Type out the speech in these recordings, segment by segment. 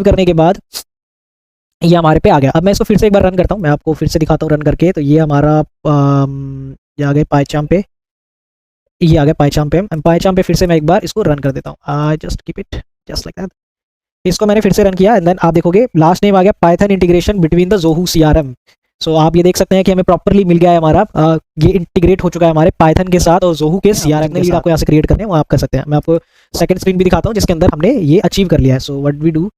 करने के बाद ये हमारे पे आ गया। अब मैं इसको फिर से एक बार रन करता हूँ, मैं आपको फिर से दिखाता हूँ रन करके। तो ये हमारा ये आ गए पाइचाम पे, ये आ गया पाइचाम पे। पाइचाम पे फिर से मैं एक बार इसको रन कर देता हूँ। I just keep it just like that. इसको मैंने फिर से रन किया एंड देन आप देखोगे लास्ट नेम आ गया Python integration between the Zoho CRM. सो आप ये देख सकते हैं कि हमें प्रॉपर्ली मिल गया है हमारा, ये इंटीग्रेट हो चुका है हमारे पाइथन के साथ और जोहू के सीआरएम के साथ। आपको यहाँ से क्रिएट करने हैं वो आप कर सकते हैं। मैं आपको सेकंड स्क्रीन भी दिखाता हूँ जिसके अंदर हमने ये अचीव कर लिया है। सो व्हाट वी डू,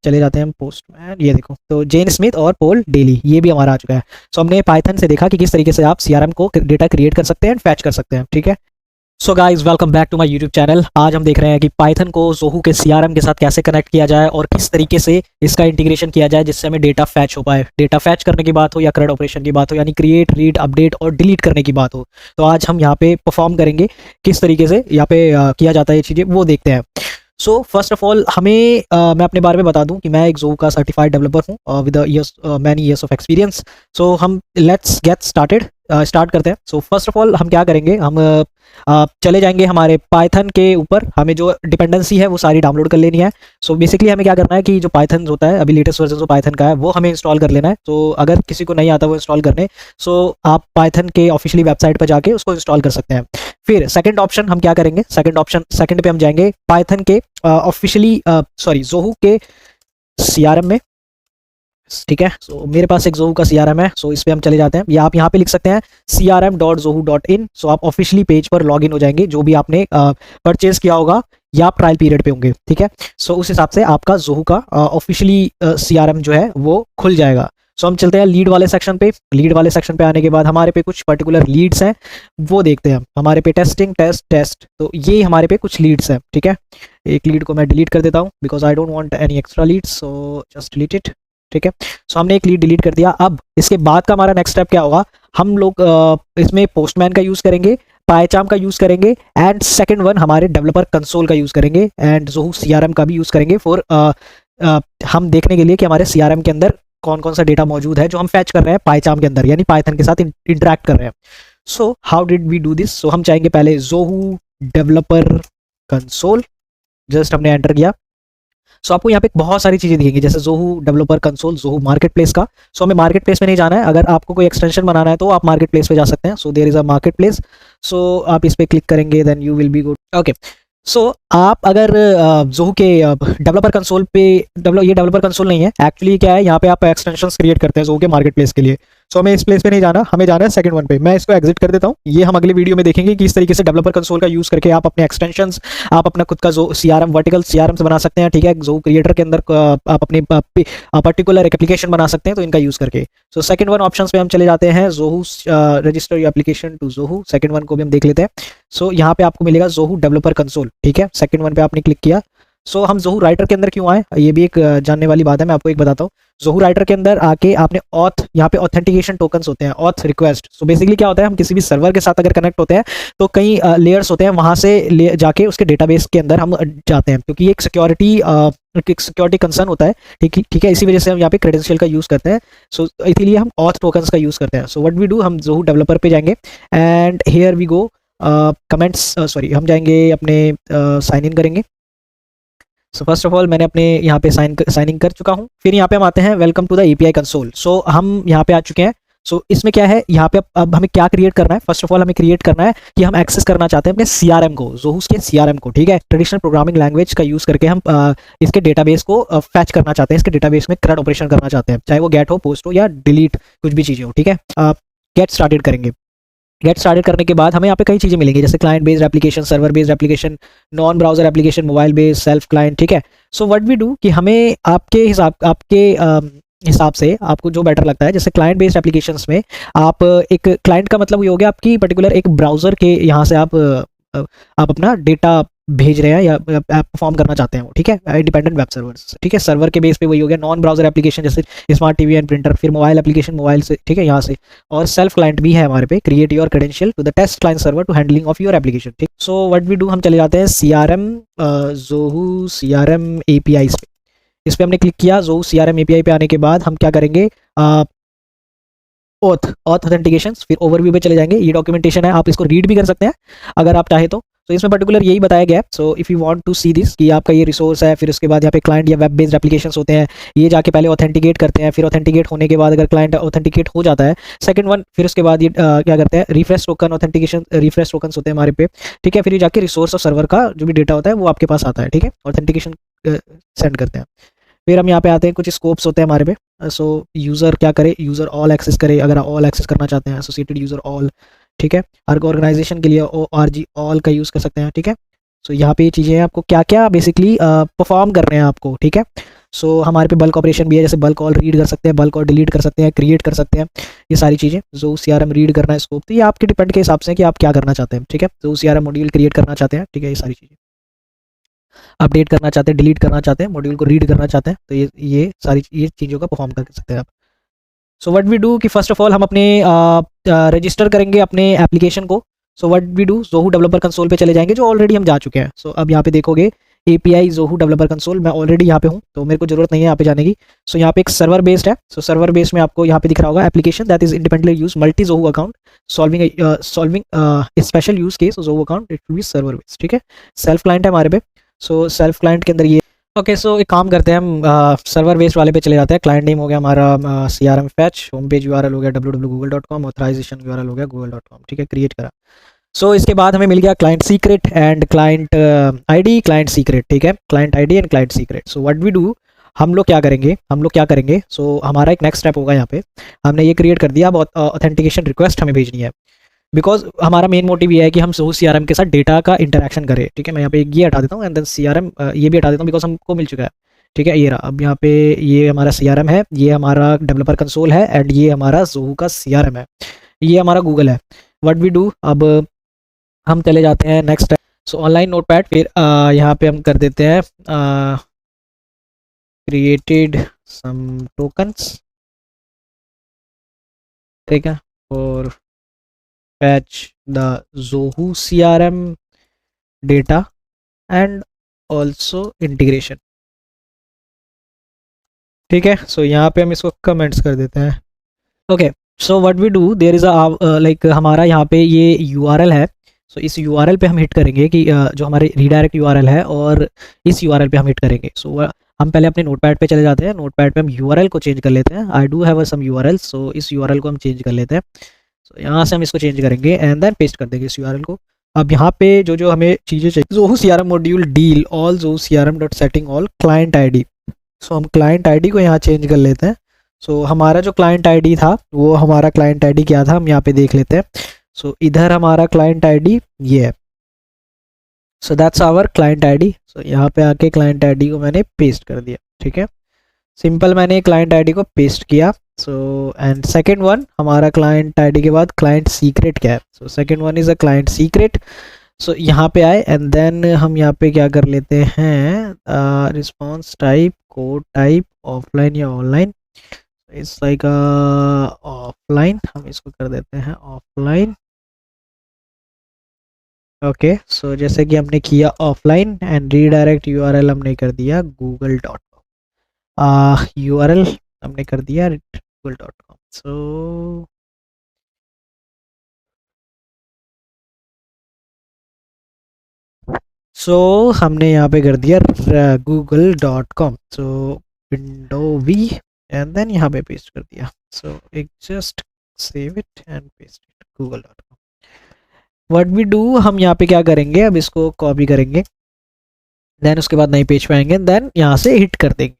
चले जाते हैं हम पोस्टमैन, ये देखो तो जेन स्मिथ और पोल डेली ये भी हमारा आ चुका है। सो हमने पाइथन से देखा कि किस तरीके से आप सीआरएम को डेटा क्रिएट कर सकते हैं एंड फैच कर सकते हैं। ठीक है, so guys welcome back to my YouTube channel. आज हम देख रहे हैं कि पाइथन को जोहू के सीआरएम के साथ कैसे कनेक्ट किया जाए और किस तरीके से इसका इंटीग्रेशन किया जाए जिससे हमें डेटा फैच हो पाए। डेटा फैच करने की बात हो या करंट ऑपरेशन की बात हो, यानी क्रिएट, रीड, अपडेट और डिलीट करने की बात हो, तो आज हम यहाँ पे परफॉर्म करेंगे किस तरीके से यहाँ पे किया जाता है ये चीज़ें, वो देखते हैं। सो फर्स्ट ऑफ ऑल हमें मैं अपने बारे में बता दूं कि मैं एक जोहू का सर्टिफाइड डेवलपर हूं with many years of experience. So हम लेट्स गेट स्टार्टेड, स्टार्ट करते हैं। सो फर्स्ट ऑफ ऑल हम क्या करेंगे, हम चले जाएंगे हमारे पाइथन के ऊपर। हमें जो डिपेंडेंसी है वो सारी डाउनलोड कर लेनी है। सो बेसिकली हमें क्या करना है कि जो पाइथन होता है अभी लेटेस्ट वर्जन जो पाइथन का है वो हमें इंस्टॉल कर लेना है। तो अगर किसी को नहीं आता वो इंस्टॉल करने, सो आप पाइथन के ऑफिशियली वेबसाइट पर जाके उसको इंस्टॉल कर सकते हैं। फिर सेकंड ऑप्शन हम क्या करेंगे, सेकंड पे हम जाएंगे पाइथन के ऑफिशियली जोहू के सीआरएम में। ठीक है, सो मेरे पास एक जोहू का सीआरएम है। सो इस पे हम चले जाते हैं, या आप यहाँ पे लिख सकते हैं crm.zoho.in। सो आप ऑफिशियली पेज पर लॉग इन हो जाएंगे जो भी आपने परचेज किया होगा या आप ट्रायल पीरियड पे होंगे। ठीक है, सो उस हिसाब से आपका जोहू का ऑफिशियली सीआरएम जो है वो खुल जाएगा। सो हम चलते हैं लीड वाले सेक्शन पे। लीड वाले सेक्शन पे आने के बाद हमारे पे कुछ पर्टिकुलर लीड्स हैं वो देखते हैं। हमारे पे टेस्टिंग, टेस्ट, तो ये हमारे पे कुछ लीड्स हैं। ठीक है, एक लीड को मैं डिलीट कर देता हूँ because I don't want any extra leads, so just delete it. ठीक है, सो हमने एक लीड डिलीट कर दिया। अब इसके बाद का हमारा नेक्स्ट स्टेप क्या होगा, हम लोग इसमें पोस्टमैन का यूज़ करेंगे, पाइचाम का यूज़ करेंगे एंड सेकंड वन हमारे डेवलपर कंसोल का यूज़ करेंगे एंड जोहू सीआरएम का भी यूज़ करेंगे फॉर हम देखने के लिए कि हमारे सीआरएम के अंदर कौन कौन सा डेटा मौजूद है जो हम फैच कर रहे हैं पाइचाम के अंदर, यानी पाइथन के साथ इंटरेक्ट कर रहे हैं। So how did we do this, so हम चाहेंगे पहले जोहू डेवलपर कंसोल, जस्ट हमने एंटर किया। सो आपको यहाँ पे बहुत सारी चीज़ें दिखेंगी जैसे जोहू डेवलपर कंसोल, जोहू मार्केट प्लेस का। सो हमें मार्केट प्लेस में नहीं जाना है, अगर आपको कोई एक्सटेंशन बनाना है तो आप मार्केट प्लेस पे जा सकते हैं। So there is a marketplace, so आप इस पर क्लिक करेंगे then you will be good. Okay, so आप अगर जोहू के डेवलपर कंसोल पे, ये डेवलपर कंसोल नहीं है एक्चुअली, क्या है यहाँ पे आप एक्सटेंशंस क्रिएट करते हैं जोहू के मार्केट प्लेस के लिए। सो हमें इस प्लेस पे नहीं जाना, हमें जाना है सेकंड वन पे। मैं इसको एग्जिट कर देता हूँ, ये हम अगले वीडियो में देखेंगे कि इस तरीके से डेवलपर कंसोल का यूज करके आप अपने एक्सटेंशंस, आप अपना खुद का जो सीआरएम, वर्टिकल सीआरएम बना सकते हैं। ठीक है, जोहू क्रिएटर के अंदर आप अपने पर्टिकुलर एक एप्लीकेशन बना सकते हैं तो इनका यूज करके। सो सेकंड वन ऑप्शन पे हम चले जाते हैं, Zoho register your application to Zoho. Second one को भी हम देख लेते हैं। सो यहाँ पे आपको मिलेगा जोहू डेवलपर कंसोल। ठीक है, सेकंड वन पे आपने क्लिक किया। सो हम जोहू राइटर के अंदर क्यों आए, ये भी एक जानने वाली बात है, मैं आपको एक बताता हूँ। जोहू राइटर के अंदर आके आपने ऑथ, यहाँ पे ऑथेंटिकेशन टोकन्स होते हैं, ऑथ रिक्वेस्ट। सो बेसिकली क्या होता है, हम किसी भी सर्वर के साथ अगर कनेक्ट होते हैं तो कई लेयर्स होते हैं, वहां से जाके उसके डेटाबेस के अंदर हम जाते हैं क्योंकि एक सिक्योरिटी कंसर्न होता है। ठीक है, इसी वजह से हम यहाँ पे क्रेडेंशियल का यूज करते हैं। सो इसीलिए हम ऑथ टोकन्स का यूज करते हैं। सो व्हाट वी डू, हम जोहू डेवलपर पे जाएंगे and here we go comments, हम जाएंगे अपने साइन इन करेंगे। सो फर्स्ट ऑफ ऑल मैंने अपने यहाँ पे साइन इन कर चुका हूँ। फिर यहाँ पे हम आते हैं welcome to the API console. So हम यहाँ पे आ चुके हैं। सो इसमें क्या है, यहाँ पे अब हमें क्या क्रिएट करना है, फर्स्ट ऑफ ऑल हमें क्रिएट करना है कि हम एक्सेस करना चाहते हैं अपने सीआरएम को, जोहू के सीआरएम को। ठीक है, ट्रेडिशनल प्रोग्रामिंग लैंग्वेज का यूज करके हम इसके डेटाबेस को फैच करना चाहते हैं, इसके डेटाबेस में करंट ऑपरेशन करना चाहते हैं, चाहे वो गेट हो, पोस्ट हो या डिलीट, कुछ भी चीज़ें हो। ठीक है, गेट स्टार्टेड करेंगे। गेट स्टार्टेड करने के बाद हमें यहाँ पे कई चीज़ें मिलेंगी जैसे client based application, server based application, non browser application, mobile based, self client. ठीक है, सो व्हाट वी डू कि हमें आपके हिसाब से आपको जो बेटर लगता है, जैसे क्लाइंट बेस्ड एप्लीकेशंस में आप एक क्लाइंट का मतलब ये हो गया आपकी पर्टिकुलर एक ब्राउजर के यहाँ से आप अपना डेटा भेज रहे हैं या परफॉर्म करना चाहते हैं वो। ठीक है, इंडिपेंडेंट वेब सर्वर्स। ठीक है, सर्वर के बेस पे वही हो गया। नॉन ब्राउजर एप्लीकेशन जैसे स्मार्ट टीवी एंड प्रिंटर, फिर मोबाइल एप्लीकेशन मोबाइल से। ठीक है, यहाँ से, और सेल्फ क्लाइंट भी है हमारे पे, create your credential to the test client server to handling of your application. ठीक, सो व्हाट वी डू, हम चले जाते हैं सीआरएम, जोहू सीआरएम एपीआई पे। इस पे हमने क्लिक किया। जोहू सीआरएम एपीआई पे आने के बाद हम क्या करेंगे, ऑथेंटिकेशन, फिर ओवरव्यू पे चले जाएंगे। ये डॉक्यूमेंटेशन है, आप इसको रीड भी कर सकते हैं अगर आप चाहे तो। तो इसमें पर्टिकुलर यही बताया गया है। So if you want to see this कि आपका ये रिसोर्स है, फिर उसके बाद यहाँ पे क्लाइंट या वेब बेस्ड एप्लीकेशंस होते हैं, ये जाके पहले ऑथेंटिकेट करते हैं, फिर ऑथेंटिकेट होने के बाद अगर क्लाइंट ऑथेंटिकेट हो जाता है, सेकंड वन, फिर उसके बाद ये क्या करते हैं, refresh token authentication, refresh token होते हैं हमारे पे, ठीक है। फिर ये जाके रिसोर्स और सर्वर का जो भी डेटा होता है वो आपके पास आता है, ठीक है, ऑथेंटिकेशन सेंड करते हैं। फिर हम यहाँ पे आते हैं, कुछ स्कोप्स होते हैं हमारे पे। सो यूज़र क्या करे, यूज़र ऑल एक्सेस करे, अगर ऑल एक्सेस करना चाहते हैं, एसोसिएटेड यूज़र ऑल, ठीक है। हर ऑर्गेनाइजेशन के लिए RG ऑल का यूज़ कर सकते हैं, ठीक है। सो यहाँ पे ये चीज़ें हैं, आपको क्या क्या बेसिकली परफॉर्म कर रहे हैं आपको, ठीक है। सो हमारे पे बल्क ऑपरेशन भी है, जैसे बल्क ऑल रीड कर सकते हैं, बल्क और डिलीट कर सकते हैं, क्रिएट कर सकते हैं, ये सारी चीज़ें। जो CRM रीड करना है स्कोप, तो ये आपके डिपेंड के हिसाब से है कि आप क्या करना चाहते हैं, ठीक है। जो CRM मॉड्यूल क्रिएट करना चाहते हैं, ठीक है, ये सारी चीज़ें अपडेट करना चाहते हैं, डिलीट करना चाहते हैं, मॉड्यूल को रीड करना चाहते हैं, तो ये सारी ये चीज़ों का परफॉर्म कर सकते हैं आप। सो व्हाट वी डू कि फर्स्ट ऑफ ऑल हम अपने रजिस्टर करेंगे अपने एप्लीकेशन को। So what we do, Zoho developer console पे चले जाएंगे, जो ऑलरेडी हम जा चुके हैं। सो अब यहाँ पे देखोगे API जोहू डेवलपर कंसोल, मैं ऑलरेडी यहाँ पे हूँ, तो मेरे को जरूरत नहीं है यहाँ पे जाने की। सो यहाँ पे एक सर्वर बेस्ड है। सो सर्वर बेस्ड में आपको यहाँ पे दिख रहा होगा application that is independently use multi Zoho account solving special use case Zoho account, it will be server based, ठीक है। सेल्फ क्लाइंट है हमारे पे। सो सेल्फ क्लाइंट के अंदर ये ओके। सो एक काम करते हैं, हम सर्वर बेस्ड वाले पे चले जाते हैं। क्लाइंट नेम हो गया हमारा CRM fetch, home page URL हो गया www.google.com, ऑथराइजेशन URL हो गया google.com, ठीक है, क्रिएट करा। सो इसके बाद हमें मिल गया client secret and client ID, client secret, ठीक है, client ID and client secret. So what we do, हम लोग क्या करेंगे, सो हमारा एक नेक्स्ट स्टेप होगा, यहाँ पे हमने ये क्रिएट कर दिया। अब ऑथेंटिकेशन रिक्वेस्ट हमें भेजनी है, बिकॉज हमारा मेन मोटिव ये है कि हम जोहू CRM के साथ डेटा का इंटरेक्शन करें, ठीक है। मैं यहाँ पे ये हटा देता हूँ एंड देन CRM ये भी हटा देता हूँ, बिकॉज हमको मिल चुका है, ठीक है। ये रहा, अब यहाँ पे ये हमारा CRM है, ये हमारा डेवलपर कंसोल है, एंड ये हमारा जोहू का CRM है, ये हमारा गूगल है। व्हाट वी डू, अब हम चले जाते हैं नेक्स्ट। सो ऑनलाइन नोटपैड, फिर यहाँ पे हम कर देते हैं क्रिएटेड सम टोकन्स, ठीक है, और fetch the Zoho CRM data and also integration, ठीक है। सो यहाँ पे हम इसको कमेंट्स कर देते हैं। Okay, so what we do, there is like हमारा यहाँ पे ये URL है। सो इस URL पे हम हिट करेंगे कि जो हमारे रीडायरेक्ट URL है, और इस URL पे हम हिट करेंगे। सो हम पहले अपने नोटपैड पे चले जाते हैं, नोटपैड पे हम URL को चेंज कर लेते हैं। I do have some URL, so इस URL को हम चेंज कर लेते हैं। तो यहाँ से हम इसको चेंज करेंगे एंड देन पेस्ट कर देंगे इस URL को। अब यहाँ पे जो हमें चीज़ें चाहिए, Zoho CRM module deal all Zoho CRM dot setting all client ID। So हम क्लाइंट ID को यहाँ चेंज कर लेते हैं। सो हमारा जो क्लाइंट ID था, वो हमारा क्लाइंट ID क्या था, हम यहाँ पे देख लेते हैं। सो इधर हमारा क्लाइंट ID ये है। So that's our client ID। So यहाँ पे आके क्लाइंट ID को मैंने पेस्ट कर दिया, ठीक है, सिंपल, मैंने क्लाइंट ID को पेस्ट किया। सो एंड सेकेंड वन, हमारा क्लाइंट ID के बाद क्लाइंट सीक्रेट क्या है, so second one is a client secret. So यहाँ पे आए एंड देन हम यहाँ पे क्या कर लेते हैं, response type, code type, offline या ऑनलाइन, इट्स लाइक ऑफलाइन, हम इसको कर देते हैं ऑफलाइन। ओके, सो जैसे कि हमने किया ऑफलाइन एंड रीडायरेक्ट URL हमने कर दिया google.com, URL हमने कर दिया google.com। सो हमने यहाँ पे कर दिया google.com। So window V and then यहाँ पे पेस्ट कर दिया। सो एक just save it and paste it google.com। What we do, हम यहाँ पे क्या करेंगे, अब इसको कॉपी करेंगे, देन उसके बाद नई पेज पे आएंगे, देन यहाँ से हिट कर देंगे।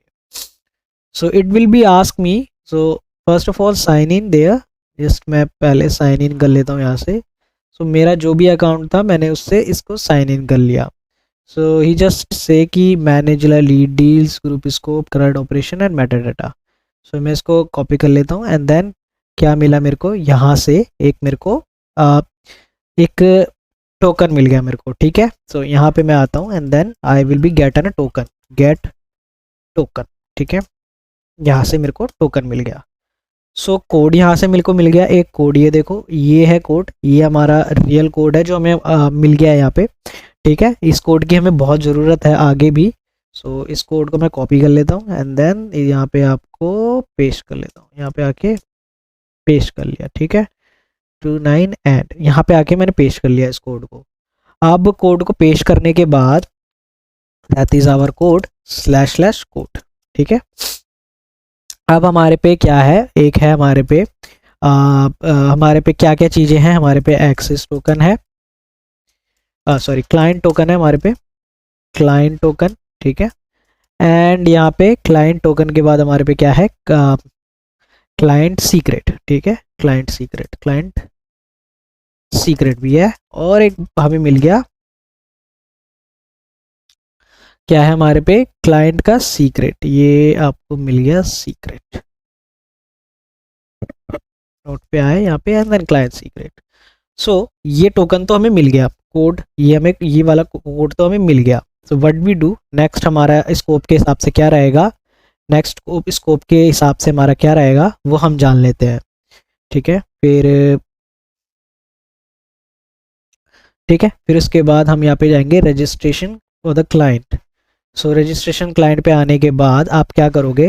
So it will be ask me, so first of all sign in there, just मैं पहले साइन इन कर लेता हूँ यहाँ से। सो मेरा जो भी अकाउंट था, मैंने उससे इसको साइन इन कर लिया। सो ही जस्ट से कि manage lead deals, group scope, current operation and metadata. So मैं इसको कॉपी कर लेता हूँ एंड देन क्या मिला मेरे को, यहाँ से एक मेरे को एक टोकन मिल गया मेरे को, ठीक है। सो यहाँ पे मैं आता हूँ and then I will be get an token, get token, ठीक है, यहाँ से मेरे को टोकन मिल गया। सो कोड यहाँ से मेरे को मिल गया, एक कोड, ये देखो ये है कोड, ये हमारा रियल कोड है जो हमें मिल गया है यहाँ पे, ठीक है। इस कोड की हमें बहुत ज़रूरत है आगे भी। सो इस कोड को मैं कॉपी कर लेता हूँ एंड देन यहाँ पे आपको पेस्ट कर लेता हूँ, यहाँ पे आके पेस्ट कर लिया, ठीक है, 29 एंड यहाँ पे आके मैंने पेस्ट कर लिया इस कोड को। अब कोड को पेस्ट करने के बाद that is our code / code. ठीक है, अब हमारे पे क्या है, एक है हमारे पे हमारे पे क्या क्या चीज़ें हैं, हमारे पे एक्सेस टोकन है, सॉरी क्लाइंट टोकन है हमारे पे, क्लाइंट टोकन। ठीक है, एंड यहाँ पे क्लाइंट टोकन के बाद हमारे पे क्या है, क्लाइंट सीक्रेट। ठीक है, क्लाइंट सीक्रेट भी है, और एक हमें मिल गया, क्या है हमारे पे, क्लाइंट का सीक्रेट, ये आपको मिल गया सीक्रेट, नोट पे आए यहाँ पे, एंड देन क्लाइंट सीक्रेट। सो ये टोकन तो हमें मिल गया, कोड ये हमें, ये वाला कोड तो हमें मिल गया। So what we do next, हमारा स्कोप के हिसाब से क्या रहेगा, नेक्स्ट स्कोप के हिसाब से हमारा क्या रहेगा वो हम जान लेते हैं। ठीक है, फिर उसके बाद हम यहाँ पे जाएंगे registration for the client. So registration client पे आने के बाद आप क्या करोगे,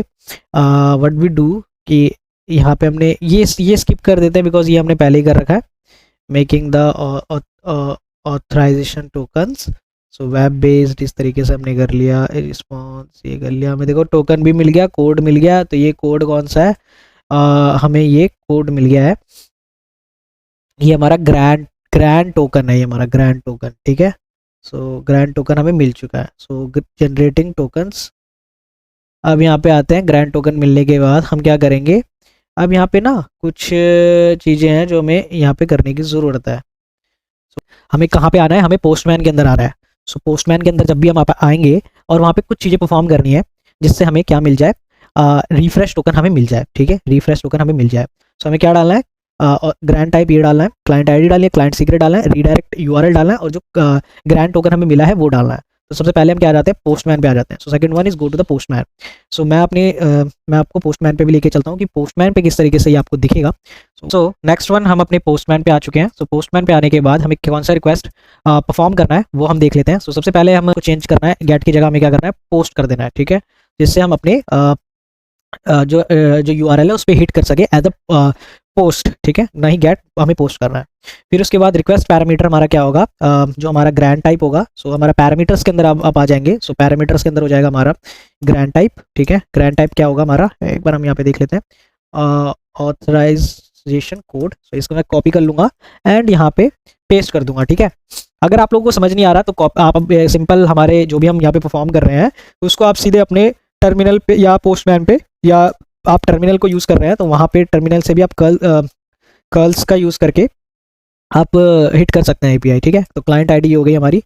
व्हाट वी डू कि यहाँ पे हमने ये स्किप कर देते हैं बिकॉज ये हमने पहले ही कर रखा है, making the authorization tokens. So web based इस तरीके से हमने कर लिया, रिस्पॉन्स ये कर लिया, हमें देखो टोकन भी मिल गया, कोड मिल गया। तो ये कोड कौन सा है, हमें ये कोड मिल गया है, ये हमारा ग्रैंड टोकन है, ये हमारा ग्रैंड टोकन। ठीक है, सो ग्रैंड टोकन हमें मिल चुका है। सो जनरेटिंग टोकन्स, अब यहाँ पे आते हैं, ग्रैंड टोकन मिलने के बाद हम क्या करेंगे, अब यहाँ पे ना कुछ चीज़ें हैं जो हमें यहाँ पे करने की ज़रूरत है। हमें कहाँ पे आना है, हमें पोस्टमैन के अंदर आना है। सो पोस्टमैन के अंदर जब भी हम आएंगे और वहाँ पे कुछ चीज़ें परफॉर्म करनी है जिससे हमें क्या मिल जाए, रिफ्रेश टोकन हमें मिल जाए। ठीक है, रिफ्रेश टोकन हमें मिल जाए। सो हमें क्या डालना है, ग्रैंड टाइप ये डालना है, क्लाइंट आईडी डालिए, क्लाइंट सीक्रेट डालना है, रीडायरेक्ट यूआरएल डालना है, और जो ग्रैंड टोकन हमें मिला है वो डालना है। तो सबसे पहले हम क्या आ जाते हैं, पोस्टमैन पे आ जाते हैं। So second one is go to the postman. So मैं आपको पोस्टमैन पे भी लेके चलता हूँ कि पोस्टमैन पे किस तरीके से ये आपको दिखेगा। सो नेक्स्ट वन, हम अपने पोस्टमैन पे आ चुके हैं। सो पोस्टमैन पे आने के बाद हमें कौन सा रिक्वेस्ट परफॉर्म करना है वो हम देख लेते हैं। सो सबसे पहले हमको चेंज करना है, गेट की जगह हमें क्या करना है, पोस्ट कर देना है। ठीक है, जिससे हम अपने जो यूआरएल है उस पर हिट कर सके एज अ पोस्ट। ठीक है, नहीं गेट, हमें पोस्ट करना है। फिर उसके बाद रिक्वेस्ट पैरामीटर हमारा क्या होगा, जो हमारा ग्रैंड टाइप होगा। सो हमारा पैरामीटर्स के अंदर आप आ जाएंगे। सो पैरामीटर्स के अंदर हो जाएगा हमारा ग्रैंड टाइप। ठीक है, ग्रैंड टाइप क्या होगा हमारा, एक बार हम यहाँ पे देख लेते हैं, ऑथराइजेशन कोड। सो इसको मैं कॉपी कर लूँगा एंड यहाँ पे पेस्ट कर दूंगा। ठीक है, अगर आप लोगों को समझ नहीं आ रहा तो आप सिंपल हमारे जो भी हम यहाँ पे परफॉर्म कर रहे हैं उसको आप सीधे अपने टर्मिनल पे या पोस्टमैन पे, या आप टर्मिनल को यूज़ कर रहे हैं तो वहाँ पे टर्मिनल से भी आप कर्ल्स का यूज़ करके आप हिट कर सकते हैं एपीआई। ठीक है, तो क्लाइंट आईडी हो गई हमारी,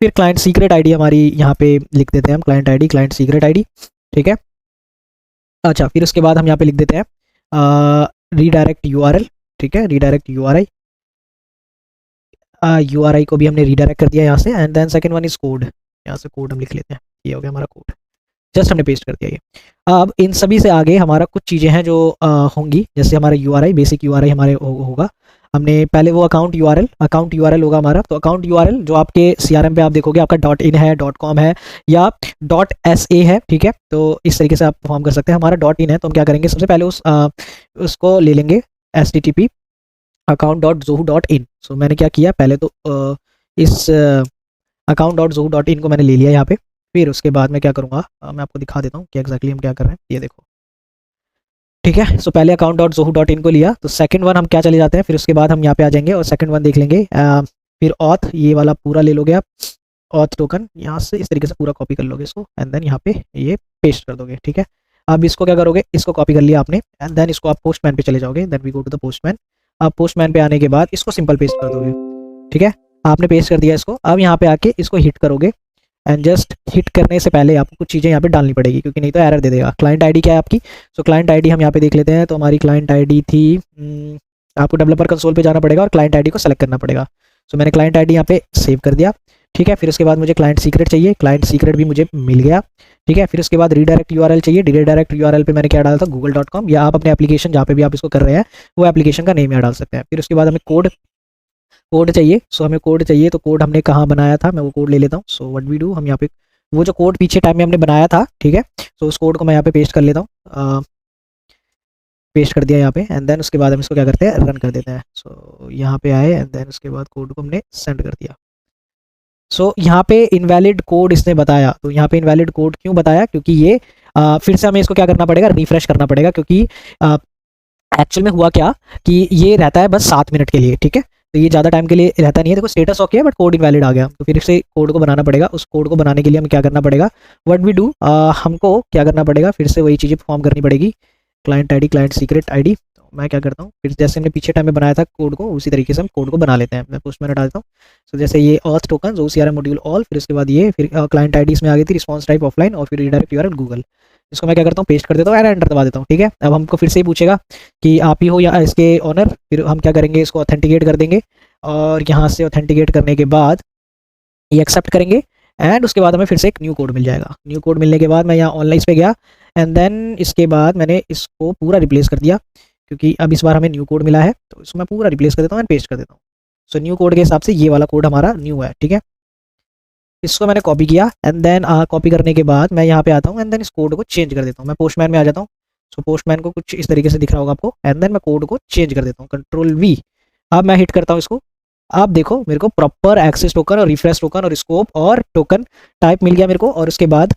फिर क्लाइंट सीक्रेट आईडी हमारी यहाँ पे लिख देते हैं हम, client ID, client secret ID. ठीक है, अच्छा, फिर उसके बाद हम यहाँ पे लिख देते हैं रीडायरेक्ट यूआरएल। ठीक है, रीडायरेक्ट यूआरआई को भी हमने रीडायरेक्ट कर दिया यहाँ से, and then second one is code, यहाँ से कोड हम लिख लेते हैं, ये हो गया हमारा कोड, जस्ट हमने पेस्ट कर दिया ये। अब इन सभी से आगे हमारा कुछ चीज़ें हैं जो होंगी, जैसे हमारा यूआरआई, बेसिक यूआरआई हमारे होगा। हमने पहले वो अकाउंट यूआरएल होगा हमारा। तो अकाउंट यूआरएल जो आपके सीआरएम पे आप देखोगे आपका .in है, .com है या .sa है। ठीक है, तो इस तरीके से आप परफॉर्म कर सकते हैं। हमारा .in है तो हम क्या करेंगे, सबसे पहले उसको ले लेंगे, http account.zoho.in। सो मैंने क्या किया, पहले तो इस account.zoho.in को मैंने ले लिया यहाँ पे। फिर उसके बाद मैं क्या करूँगा, मैं आपको दिखा देता हूँ कि एग्जैक्टली हम क्या कर रहे हैं, ये देखो। ठीक है, सो पहले account.zoho.in को लिया, तो सेकंड वन हम क्या चले जाते हैं, फिर उसके बाद हम यहाँ पे आ जाएंगे और सेकंड वन देख लेंगे। फिर ऑथ, ये वाला पूरा ले लोगे आप, ऑथ टोकन यहाँ से इस तरीके से पूरा कॉपी कर लोगे इसको, एंड देन यहाँ पे ये पेस्ट कर दोगे। ठीक है, अब इसको क्या करोगे, इसको कॉपी कर लिया आपने, एंड देन इसको आप पोस्टमैन पे चले जाओगे, then we go to the postman. अब पोस्टमैन पे आने के बाद इसको सिंपल पेस्ट कर दोगे। ठीक है, आपने पेस्ट कर दिया इसको। अब यहाँ पे आके इसको हिट करोगे, एंड जस्ट हिट करने से पहले आपको कुछ चीज़ें यहाँ पे डालनी पड़ेगी क्योंकि नहीं तो एरर दे देगा। क्लाइंट आईडी क्या है आपकी, सो क्लाइंट आईडी हम यहाँ पे देख लेते हैं। तो हमारी क्लाइंट आईडी थी, आपको डेवलपर कंसोल पे जाना पड़ेगा और क्लाइंट आईडी को सेलेक्ट करना पड़ेगा। सो मैंने क्लाइंट आईडी यहाँ पे सेव कर दिया। ठीक है, फिर उसके बाद मुझे क्लाइंट सीक्रेट चाहिए, क्लाइंट सीक्रेट भी मुझे मिल गया। ठीक है, फिर उसके बाद रीडायरेक्ट यूआरएल चाहिए, रीडायरेक्ट यूआरएल पे मैंने क्या डाला था, google.com, या आप अपने एप्लीकेशन जहाँ पे भी आप इसको कर रहे हैं वो एप्लीकेशन का नेम यहाँ डाल सकते हैं। फिर उसके बाद हमें कोड चाहिए। सो हमें कोड चाहिए, तो कोड हमने कहाँ बनाया था, मैं वो कोड ले लेता हूँ। सो व्हाट वी डू, हम यहाँ पे वो जो कोड पीछे टाइम में हमने बनाया था, ठीक है, तो उस कोड को मैं यहाँ पे पेस्ट कर लेता हूँ, पेस्ट कर दिया यहाँ पे, एंड देन उसके बाद हम इसको क्या करते हैं, रन कर देते हैं। सो यहाँ पे आए एंड देन उसके बाद कोड को हमने सेंड कर दिया। सो यहाँ पे इनवैलिड कोड इसने बताया, तो यहाँ पे इनवैलिड कोड क्यों बताया, क्योंकि ये फिर से हमें इसको क्या करना पड़ेगा, रिफ्रेश करना पड़ेगा, क्योंकि एक्चुअल में हुआ क्या कि ये रहता है बस 7 मिनट के लिए, ठीक है, तो ये ज़्यादा टाइम के लिए रहता नहीं है। देखो स्टेटस ओके है बट कोड इनवैलिड आ गया, तो फिर से कोड को बनाना पड़ेगा। उस कोड को बनाने के लिए हमें क्या करना पड़ेगा, व्हाट वी डू, हमको क्या करना पड़ेगा, फिर से वही चीज़ें परफॉर्म करनी पड़ेगी, client ID, client secret ID. तो मैं क्या करता हूँ, फिर जैसे हमने पीछे टाइम में बनाया था कोड को, उसी तरीके से हम कोड को बना लेते हैं। मैं पोस्टमैन हटा देता हूँ। सो जैसे ये auth token OCRM module all, फिर उसके बाद ये, फिर क्लाइंट आईडी इसमें आ गई थी, रिस्पॉन्स टाइप ऑफलाइन, और फिर रिडायरेक्ट यूआरएल गूगल। इसको मैं क्या करता हूँ, पेस्ट कर देता हूँ, एंटर दबा देता हूँ, ठीक है। अब हमको फिर से ही पूछेगा कि आप ही हो या इसके ऑनर, फिर हम क्या करेंगे, इसको ऑथेंटिकेट कर देंगे, और यहाँ से ऑथेंटिकेट करने के बाद ये एक्सेप्ट करेंगे, एंड उसके बाद हमें फिर से एक न्यू कोड मिल जाएगा। न्यू कोड मिलने के बाद मैं यहाँ ऑनलाइन पे गया, एंड देन इसके बाद मैंने इसको पूरा रिप्लेस कर दिया, क्योंकि अब इस बार हमें न्यू कोड मिला है, तो इसको मैं पूरा रिप्लेस कर देता हूँ एंड पेस्ट कर देता हूँ। सो न्यू कोड के हिसाब से ये वाला कोड हमारा न्यू है, ठीक है। इसको मैंने कॉपी किया, एंड देन कॉपी करने के बाद मैं यहाँ पे आता हूँ, एंड देन इस कोड को चेंज कर देता हूँ। मैं पोस्टमैन में आ जाता हूँ। सो पोस्टमैन को कुछ इस तरीके से दिख रहा होगा आपको, एंड देन मैं कोड को चेंज कर देता हूँ, Ctrl+V। अब मैं हिट करता हूँ इसको। आप देखो मेरे को प्रॉपर एक्सेस टोकन और रिफ्रेश टोकन और स्कोप और टोकन टाइप मिल गया मेरे को, और उसके बाद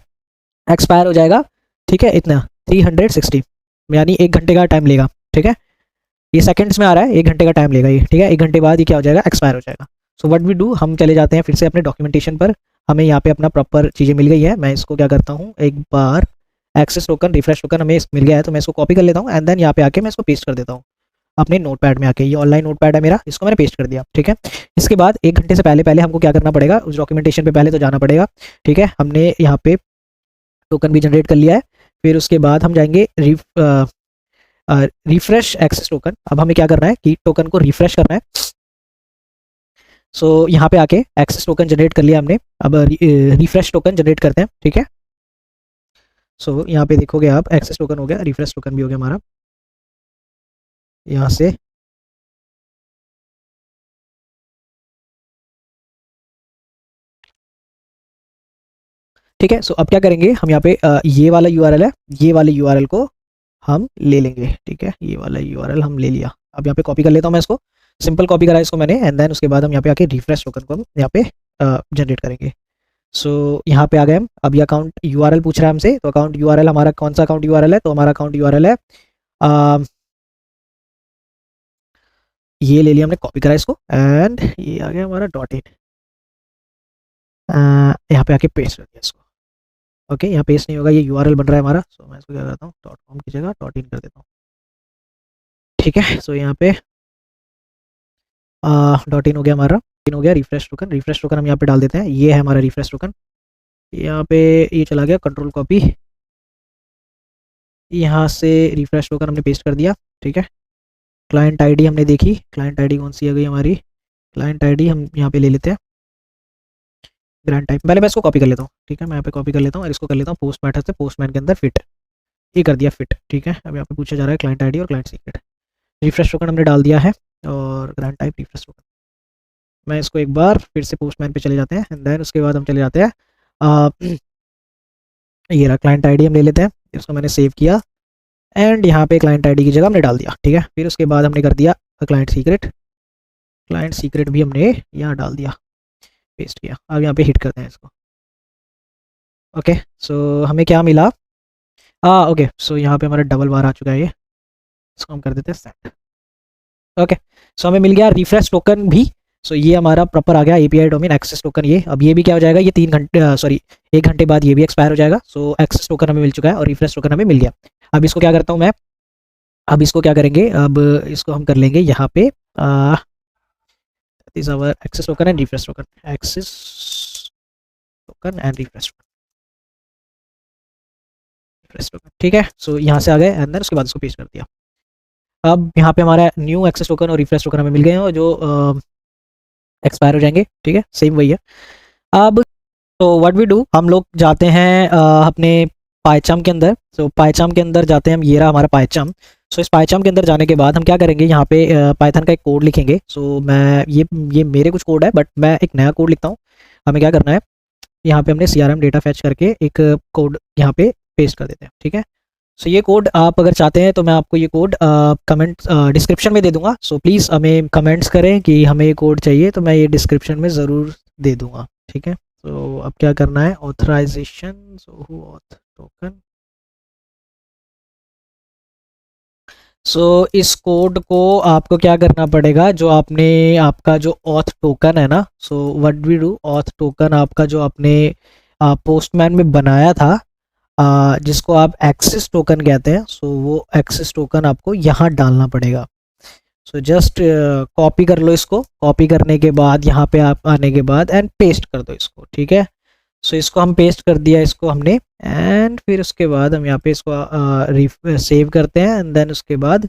एक्सपायर हो जाएगा, ठीक है, इतना 360, यानी 1 घंटे का टाइम लेगा, ठीक है। ये सेकंड्स में आ रहा है, 1 घंटे का टाइम लेगा ये, ठीक है। 1 घंटे बाद ये क्या हो जाएगा, एक्सपायर हो जाएगा। सो व्हाट वी डू, हम चले जाते हैं फिर से अपने डॉक्यूमेंटेशन पर। हमें यहाँ पे अपना प्रॉपर चीज़ें मिल गई है। मैं इसको क्या करता हूँ, एक बार एक्सेस टोकन, रिफ्रेश टोकन हमें मिल गया है, तो मैं इसको कॉपी कर लेता हूँ, एंड देन यहाँ पे आके मैं इसको पेस्ट कर देता हूँ अपने नोटपैड में आके। ये ऑनलाइन नोटपैड है मेरा, इसको मैंने पेस्ट कर दिया, ठीक है। इसके बाद 1 घंटे से पहले पहले हमको क्या करना पड़ेगा, उस डॉक्यूमेंटेशन पे पहले तो जाना पड़ेगा, ठीक है। हमने यहाँ पे टोकन भी जनरेट कर लिया है। फिर उसके बाद हम जाएंगे रिफ्रेश एक्सेस टोकन। अब हमें क्या करना है कि टोकन को रिफ्रेश करना है। सो यहाँ पे आके एक्सेस टोकन जनरेट कर लिया हमने, अब रिफ्रेश टोकन जनरेट करते हैं, ठीक है। सो यहाँ पे देखोगे आप, एक्सेस टोकन हो गया, रिफ्रेश टोकन भी हो गया हमारा। यहाँ से ठीक है। सो अब क्या करेंगे हम, यहाँ पे ये वाला यूआरएल है, ये वाले यूआरएल को हम ले लेंगे, ठीक है। ये वाला यूआरएल हम ले लिया। अब यहाँ पे कॉपी कर लेता हूँ मैं इसको, सिंपल कॉपी करा इसको मैंने, एंड देन उसके बाद हम यहाँ पे आके रिफ्रेश टोकन को हम यहाँ पे जनरेट करेंगे। सो यहाँ पे आ गए हम। अब ये अकाउंट यूआरएल पूछ रहा है हमसे, तो अकाउंट यूआरएल हमारा कौन सा अकाउंट यूआरएल है, तो हमारा अकाउंट यूआरएल है ये ले लिया हमने, कॉपी करा इसको, एंड ये आ गया हमारा .in। यहाँ पे आके पेस्ट कर दिया इसको, ओके। यहाँ पेस्ट नहीं होगा, ये यूआरएल बन रहा है हमारा। सो मैं इसको क्या करता हूँ, .com की जगह .in कर देता हूँ, ठीक है। सो यहाँ पे .in हो गया हमारा, हो गया। रिफ्रेश टोकन, रिफ्रेश टोकन हम यहाँ पे डाल देते हैं, ये है हमारा रिफ्रेश टोकन। यहाँ पे ये चला गया, कंट्रोल कॉपी, यहाँ से रिफ्रेश टोकन हमने पेस्ट कर दिया, ठीक है। क्लाइंट आईडी हमने देखी, क्लाइंट आईडी कौन सी आ गई हमारी, क्लाइंट आईडी हम यहाँ पे ले लेते हैं, ग्रांड टाइप। पहले मैं इसको कॉपी कर लेता हूँ, ठीक है। मैं यहाँ पे कॉपी कर लेता हूँ और इसको कर लेता हूँ पोस्ट मैथड से, पोस्टमैन के अंदर फिट, ये कर दिया फिट, ठीक है। अब यहाँ पे पूछा जा रहा है क्लाइंट आईडी और क्लाइंट सीक्रेट। रिफ्रेश टोकन हमने डाल दिया है, और ग्रांड टाइप रिफ्रेश टोकन। मैं इसको एक बार फिर से पोस्टमैन पे चले जाते हैं, एंड देन उसके बाद हम चले जाते हैं ये रहा क्लाइंट आईडी हम ले लेते हैं, इसको मैंने सेव किया, एंड यहाँ पे क्लाइंट आईडी की जगह हमने डाल दिया, ठीक है। फिर उसके बाद हमने कर दिया क्लाइंट सीक्रेट, क्लाइंट सीक्रेट भी हमने यहाँ डाल दिया, पेस्ट किया। अब यहाँ पे हिट करते हैं इसको, ओके। सो हमें क्या मिला, ओके। सो यहाँ पे हमारा डबल बार आ चुका है, ये इसको हम कर देते हैं सेट, ओके। सो हमें मिल गया रिफ्रेश टोकन भी। सो ये हमारा प्रॉपर आ गया एपीआई डोमेन एक्सेस टोकन। ये अब ये भी क्या हो जाएगा, ये 3 घंटे सॉरी 1 घंटे बाद ये भी एक्सपायर हो जाएगा। सो एक्सेस टोकन हमें मिल चुका है और रिफ्रेश टोकन हमें मिल गया। अब इसको क्या करता हूँ मैं, अब इसको क्या करेंगे, अब इसको हम कर लेंगे यहाँ पे is our access token and refresh token, access token and refresh token, ठीक है। सो यहाँ से आ गए, एंड देन उसके बाद इसको पेस्ट कर दिया। अब यहाँ पे हमारा न्यू एक्सेस टोकन और रिफ्रेश टोकन हमें मिल गए हैं, जो एक्सपायर हो जाएंगे, ठीक है। सेम वही है। अब तो व्हाट वी डू, हम लोग जाते हैं अपने पाइचाम के अंदर। सो पाइचाम के अंदर जाते हैं हम, ये रहा हमारा पाइचाम। सो इस पाइचाम के अंदर जाने के बाद हम क्या करेंगे, यहाँ पे पाइथन का एक कोड लिखेंगे। सो मैं ये मेरे कुछ कोड है, बट मैं एक नया कोड लिखता हूँ। हमें क्या करना है, यहाँ पे हमने CRM डेटा फैच करके एक कोड यहाँ पे पेस्ट कर देते हैं, ठीक है। सो ये कोड आप अगर चाहते हैं तो मैं आपको ये कोड कमेंट डिस्क्रिप्शन में दे दूंगा। सो प्लीज़ हमें कमेंट्स करें कि हमें ये कोड चाहिए, तो मैं ये डिस्क्रिप्शन में ज़रूर दे दूंगा। ठीक है। तो अब क्या करना है, ऑथराइजेशन जोहू ऑथ टोकन। इस कोड को आपको क्या करना पड़ेगा, जो आपने आपका जो ऑथ टोकन है ना, what we do, auth token आपका जो आपने पोस्टमैन में बनाया था, जिसको आप एक्सेस टोकन कहते हैं, वो एक्सेस टोकन आपको यहाँ डालना पड़ेगा। जस्ट कॉपी कर लो इसको, कॉपी करने के बाद यहाँ पे आप आने के बाद एंड पेस्ट कर दो इसको, ठीक है। इसको हम पेस्ट कर दिया इसको हमने, एंड फिर उसके बाद हम यहाँ पे इसको सेव करते हैं, एंड देन उसके बाद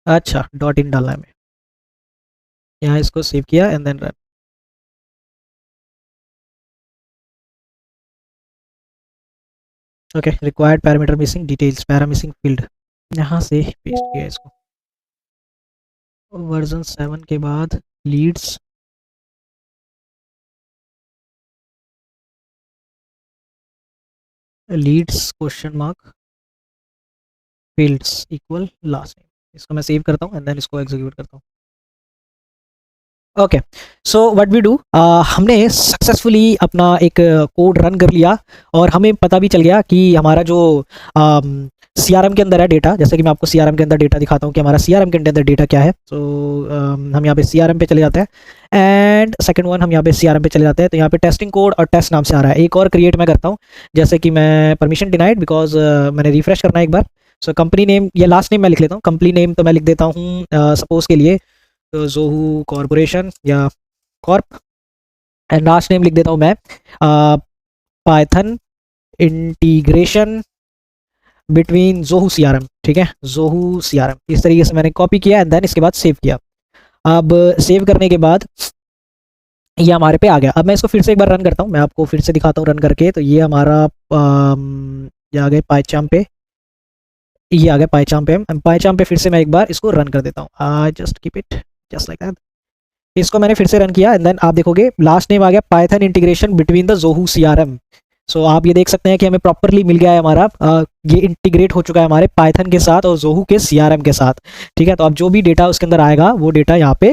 अच्छा डॉट इन डालना है हमें, यहाँ इसको सेव किया and then run. Okay, required parameter missing, details para missing field, यहाँ से पेस्ट किया इसको। वर्जन 7 के बाद leads, leads question mark fields equal last name, इसको मैं सेव करता हूँ एंड देन इसको एग्जीक्यूट करता हूँ। ओके, व्हाट वी डू, हमने सक्सेसफुली अपना एक कोड रन कर लिया, और हमें पता भी चल गया कि हमारा जो CRM के अंदर है डेटा, जैसे कि मैं आपको CRM के अंदर डेटा दिखाता हूँ कि हमारा CRM के अंदर डेटा क्या है। हम यहाँ पे CRM पे चले जाते हैं, एंड सेकंड वन हम यहाँ पे CRM पे चले जाते हैं। तो यहाँ पे टेस्टिंग कोड और टेस्ट नाम से आ रहा है। एक और क्रिएट मैं करता हूँ, जैसे कि मैं परमिशन डिनाइड, बिकॉज मैंने रिफ्रेश करना है एक बार। कंपनी नेम या लास्ट नेम मैं लिख लेता हूँ, कंपनी नेम तो मैं लिख देता हूँ सपोज के लिए जोहू कॉरपोरेशन या कॉर्प, एंड लास्ट नेम लिख देता हूँ मैं पाइथन इंटीग्रेशन बिटवीन जोहू CRM, ठीक है, जोहू CRM। इस तरीके से मैंने कॉपी किया एंड देन इसके बाद सेव किया। अब सेव करने के बाद ये हमारे पे आ गया। अब मैं इसको फिर से एक बार रन करता हूँ, मैं आपको फिर से दिखाता हूँ रन करके। तो ये हमारा ये आ गए पाइचाम पे, ये आ गया पाइचाम पे फिर से मैं एक बार इसको रन कर देता हूँ। I just keep it just like that. इसको मैंने फिर से रन किया एंड देन आप देखोगे लास्ट नेम आ गया Python integration between the Zoho CRM। आप ये देख सकते हैं कि हमें प्रॉपरली मिल गया है हमारा, ये इंटीग्रेट हो चुका है हमारे पाइथन के साथ और जोहू के CRM के साथ, ठीक है। तो अब जो भी डेटा उसके अंदर आएगा वो डेटा यहाँ पे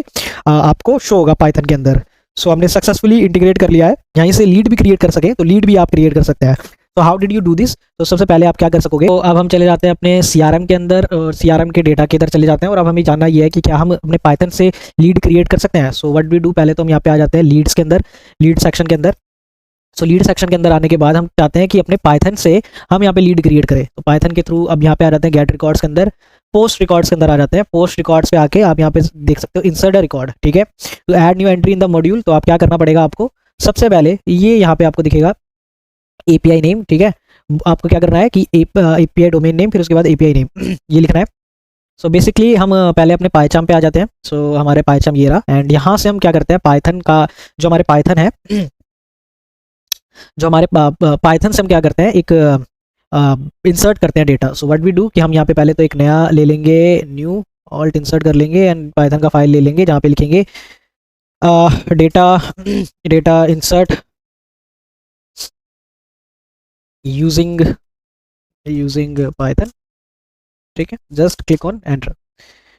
आपको शो होगा पाइथन के अंदर। हमने सक्सेसफुली इंटीग्रेट कर लिया है। यहीं से लीड भी क्रिएट कर सके तो लीड भी आप क्रिएट कर सकते हैं। तो how did you do this, तो सबसे पहले आप क्या कर सकोगे, तो अब हम चले जाते हैं अपने CRM के अंदर, और CRM के डेटा के इधर चले जाते हैं, और अब हमें जानना ये है कि क्या हम अपने पाइथन से लीड क्रिएट कर सकते हैं। व्हाट वी डू, पहले तो हम यहाँ पे आ जाते हैं लीड्स के अंदर, लीड सेक्शन के अंदर। लीड सेक्शन के अंदर आने के बाद हम चाहते हैं कि अपने पाइथन से हम यहाँ पे लीड क्रिएट करें। तो पाइथन के थ्रू अब यहाँ पे आ जाते हैं गेट रिकॉर्ड्स के अंदर, पोस्ट रिकॉर्ड्स के अंदर आ जाते हैं। पोस्ट रिकॉर्ड्स पे आके आप यहाँ पे देख सकते हो इंसर्ट अ रिकॉर्ड, ठीक है। तो add new entry in the module, तो आप क्या करना पड़ेगा आपको, सबसे पहले ये यहाँ पे आपको दिखेगा API नेम, ठीक है। आपको क्या करना है कि API डोमेन नेम, फिर उसके बाद API नेम ये लिखना है। बेसिकली हम पहले अपने पाइचाम पे आ जाते हैं। हमारे पाइचाम ये रहा, एंड यहाँ से हम क्या करते हैं, पाइथन का जो हमारे पाइथन है जो हमारे पाइथन से हम क्या करते हैं, एक इंसर्ट करते हैं डेटा। व्हाट वी डू कि हम यहाँ पे पहले तो एक नया ले लेंगे, न्यू ऑल्ट इंसर्ट कर लेंगे, एंड पाइथन का फाइल ले लेंगे जहाँ पे लिखेंगे डेटा इंसर्ट यूजिंग पाइथन, ठीक है। जस्ट क्लिक ऑन एंटर,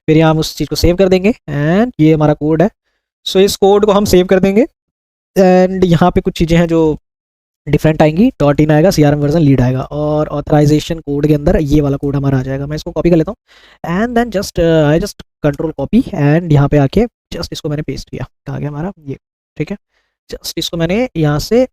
फिर यहाँ हम उस चीज़ को सेव कर देंगे, एंड ये हमारा कोड है। इस कोड को हम सेव कर देंगे, एंड यहाँ पे कुछ चीज़ें हैं जो डिफरेंट आएंगी। डॉट इन आएगा, CRM वर्जन लीड आएगा, और ऑथराइजेशन कोड के अंदर ये वाला कोड हमारा आ जाएगा। मैं इसको कॉपी कर लेता हूँ, and then I just control copy, and यहाँ पे आके जस्ट इसको मैंने पेस्ट किया, कहाँ गया हमारा ये, ठीक है। जस्ट इसको मैंने यहाँ से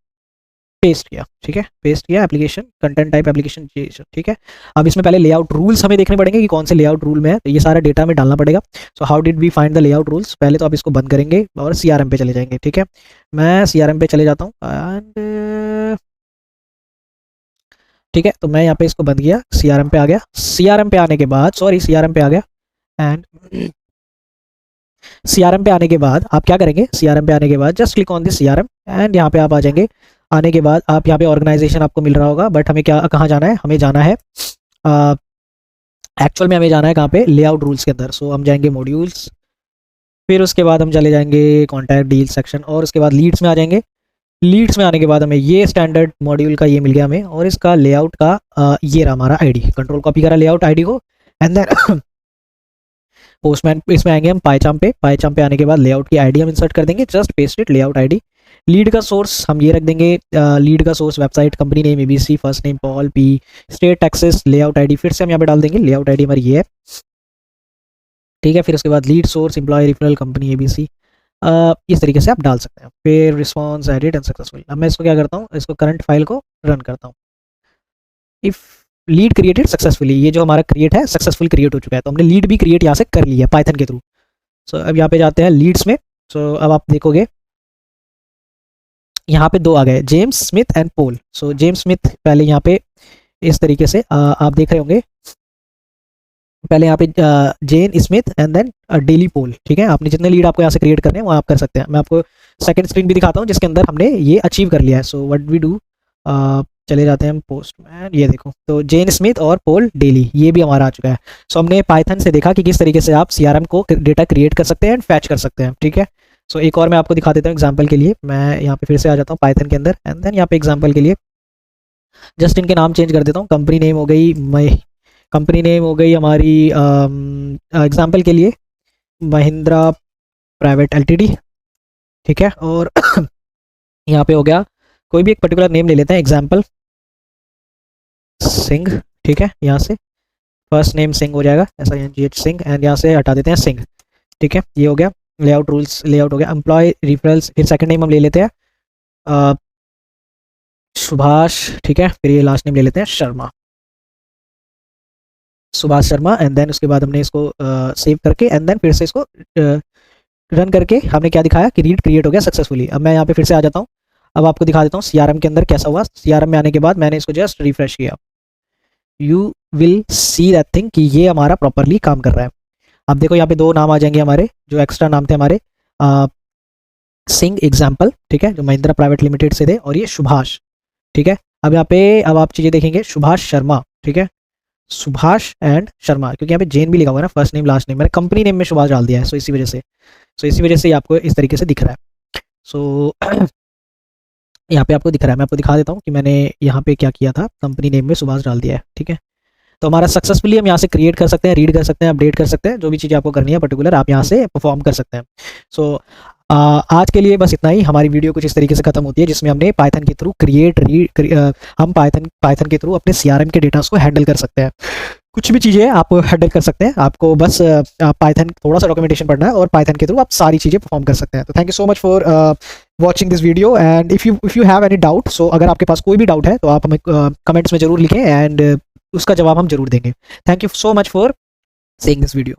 पेस्ट किया, ठीक है, पेस्ट किया। एप्लीकेशन कंटेंट टाइप एप्लीकेशन, ठीक है। अब इसमें पहले लेआउट रूल्स हमें देखने पड़ेंगे कि कौन से लेआउट रूल में है, तो ये सारा डेटा में डालना पड़ेगा। How did we find the layout rules, पहले तो आप इसको बंद करेंगे और CRM पे चले जाएंगे, ठीक है। मैं CRM पे चले जाता हूँ, एंड ठीक है, तो मैं यहाँ पे इसको बंद किया, CRM पे आ गया। CRM पे आने के बाद CRM पे आ गया, एंड CRM पे आने के बाद आप क्या करेंगे, CRM पे आने के बाद just click on this CRM, and यहाँ पे आप आ जाएंगे। आने के बाद आप यहाँ पे ऑर्गेनाइजेशन आपको मिल रहा होगा, बट हमें क्या कहाँ जाना है, हमें जाना है एक्चुअल में हमें जाना है कहाँ पे, लेआउट रूल्स के अंदर। हम जाएंगे मॉड्यूल्स, फिर उसके बाद हम चले जाएंगे कॉन्टैक्ट डील सेक्शन, और उसके बाद लीड्स में आ जाएंगे। लीड्स में आने के बाद हमें ये स्टैंडर्ड मॉड्यूल का ये मिल गया हमें, और इसका लेआउट का ये रहा हमारा ID, कंट्रोल कॉपी करा लेआउट ID को, एंड देन पोस्टमैन इसमें आएंगे हम पाइचाम पे आने के बाद लेआउट की ID हम इंसर्ट कर देंगे, just paste it layout ID, lead का सोर्स हम ये रख देंगे, लीड का source website, company name ABC, first name Paul P, state Texas, layout ID फिर से हम यहाँ पे डाल देंगे, लेआउट आईडी हमारी ये है, ठीक है। फिर उसके बाद lead source employ referral company ABC, इस तरीके से आप डाल सकते हैं। फिर रिस्पॉन्स एडिट एंड सक्सेसफुल। अब मैं इसको क्या करता हूँ, इसको करंट फाइल को रन करता हूँ। इफ लीड क्रिएटेड सक्सेसफुली, ये जो हमारा क्रिएट है सक्सेसफुल क्रिएट हो चुका है, तो हमने लीड भी क्रिएट यहाँ से कर लिया पाइथन के थ्रू। सो अब यहाँ पे जाते हैं लीड्स में। सो अब आप देखोगे यहाँ पे 2 आ गए, James Smith and Paul. So James Smith पहले यहाँ पे इस तरीके से आप देख रहे होंगे, पहले यहाँ पे जेन स्मिथ एंड देन डेली पोल, ठीक है। आपने जितने लीड आपको यहाँ से क्रिएट करने हैं वो आप कर सकते हैं। मैं आपको सेकंड स्क्रीन भी दिखाता हूँ जिसके अंदर हमने ये अचीव कर लिया है। सो व्हाट वी डू, चले जाते हैं हम पोस्टमैन, ये देखो, तो जेन स्मिथ और पोल डेली ये भी हमारा आ चुका है। सो हमने पाइथन से देखा कि किस तरीके से आप सीआरएम को डेटा क्रिएट कर सकते हैं एंड फैच कर सकते हैं, ठीक है। सो एक और मैं आपको दिखा देता हूँ एग्जाम्पल के लिए। मैं यहाँ पे फिर से आ जाता हूँ पाइथन के अंदर एंड देन यहाँ पे एग्जाम्पल के लिए जस्ट इनके नाम चेंज कर देता हूँ। कंपनी नेम हो गई कंपनी नेम हो गई हमारी एग्जाम्पल के लिए महिंद्रा प्राइवेट एलटीडी, ठीक है। और यहाँ पे हो गया कोई भी एक पर्टिकुलर नेम ले लेते हैं, एग्जाम्पल सिंह, ठीक है। यहाँ से फर्स्ट नेम सिंह हो जाएगा, ऐसा GH सिंह, एंड यहाँ से हटा देते हैं सिंह, ठीक है। ये हो गया लेआउट रूल्स, लेआउट हो गया। एम्प्लॉय रिफरल्स, फिर सेकंड नेम हम ले लेते हैं सुभाष, ठीक है। फिर ये लास्ट नेम ले लेते हैं शर्मा, सुभाष शर्मा, एंड देन उसके बाद हमने इसको सेव करके एंड देन फिर से इसको रन करके हमने क्या दिखाया कि रीड क्रिएट हो गया सक्सेसफुली। अब मैं यहाँ पे फिर से आ जाता हूँ, अब आपको दिखा देता हूँ सीआरएम के अंदर कैसा हुआ। सीआरएम में आने के बाद मैंने इसको जस्ट रिफ्रेश किया, you will see that thing कि ये हमारा प्रॉपरली काम कर रहा है। अब देखो यहाँ पे 2 नाम आ जाएंगे हमारे, जो एक्स्ट्रा नाम थे हमारे, सिंह एग्जाम्पल, ठीक है, जो महिंद्रा प्राइवेट लिमिटेड से थे, और ये सुभाष, ठीक है। अब यहाँ पे अब आप चीज़ें देखेंगे, सुभाष शर्मा, ठीक है, सुभाष एंड शर्मा, क्योंकि यहाँ पे जेन भी लिखा हुआ है ना, फर्स्ट नेम लास्ट नेम, मैंने कंपनी नेम में सुभाष डाल दिया है। सो इसी वजह से आपको इस तरीके से दिख रहा है। सो यहाँ पे आपको दिख रहा है, मैं आपको दिखा देता हूँ कि मैंने यहाँ पे क्या किया था, कंपनी नेम में सुभाष डाल दिया है, ठीक है। तो हमारा सक्सेसफुली हम यहाँ से क्रिएट कर सकते हैं, रीड कर सकते हैं, अपडेट कर सकते हैं, जो भी चीज़ें आपको करनी है पर्टिकुलर आप यहाँ से परफॉर्म कर सकते हैं। सो आज के लिए बस इतना ही। हमारी वीडियो कुछ इस तरीके से खत्म होती है जिसमें हमने पाइथन के थ्रू हम पाइथन के थ्रू अपने सीआरएम के डेटा को हैंडल कर सकते हैं। कुछ भी चीज़ें आप हैंडल कर सकते हैं, आपको बस पाइथन थोड़ा सा डॉक्यूमेंटेशन पढ़ना है और पाइथन के थ्रू आप सारी चीज़ें परफॉर्म कर सकते हैं। तो thank you so much for watching this video, and if you have any doubt, so अगर आपके पास कोई भी डाउट है तो आप हमें कमेंट्स में ज़रूर लिखें एंड उसका जवाब हम जरूर देंगे। Thank you so much for seeing this video.